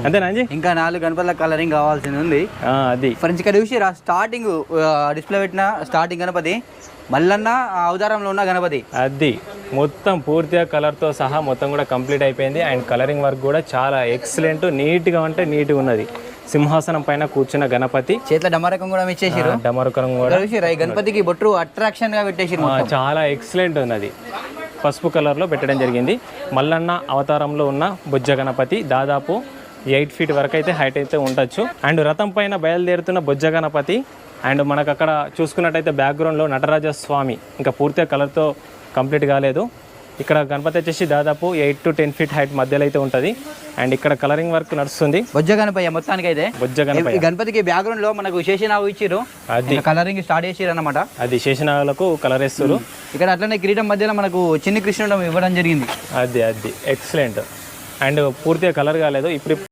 అంతేనా అంజీ? ఇంకా 4 గణపతుల కలరింగ్ కావాల్సింది ఉంది. అది ఫ్రెండ్స్ ఇక్కడ చూసి స్టార్టింగ్ డిస్ప్లే పెట్టిన స్టార్టింగ్ గణపతి మల్లన్న అవతారంలో ఉన్న గణపతి. అది మొత్తం పూర్తిగా కలర్తో సహా మొత్తం కూడా కంప్లీట్ అయిపోయింది. అండ్ కలరింగ్ వర్క్ కూడా చాలా ఎక్సలెంట్, నీట్గా అంటే నీట్గా ఉన్నది. సింహాసనం పైన కూర్చున్న గణపతి, చేతిలో డమరకం కూడా ఇచ్చేసారు. డమరుకరం కూడా గణపతికి బొట్టు అట్రాక్షన్ గా పెట్టేసారు. చాలా ఎక్సలెంట్ ఉన్నది. పసుపు కలర్లో పెట్టడం జరిగింది. మల్లన్న అవతారంలో ఉన్న బొజ్జ గణపతి దాదాపు 8 ఫీట్ వరకు అయితే హైట్ అయితే ఉండొచ్చు. అండ్ రథం పైన బయలుదేరుతున్న బొజ్జ గణపతి. అండ్ మనకు అక్కడ చూసుకున్నట్టయితే బ్యాక్గ్రౌండ్లో నటరాజ స్వామి ఇంకా పూర్తిగా కలర్తో కంప్లీట్ కాలేదు. ఇక్కడ గణపతి వచ్చేసి దాదాపు 8 to 10 ఫీట్ హైట్ మధ్యలో అయితే ఉంటుంది. అండ్ ఇక్కడ కలరింగ్ వర్క్ నడుస్తుంది. బొజ్జ గణపయ్య మొత్తానికి అయితే బొజ్జ గణపతి గణపతికి బ్యాక్గ్రౌండ్ లో మనకు శేషనాగు ఇచ్చారు. అది కలరింగ్ స్టార్ట్ చేసారు అన్నమాట. అది శేషనాగులకు కలర్ వేస్తారు. ఇక్కడ అట్లనే కిరీటం మధ్యలో మనకు చిన్ని కృష్ణుడు ఇవ్వడం జరిగింది. అది ఎక్సలెంట్. అండ్ పూర్తిగా కలర్ కాలేదు. ఇప్పుడు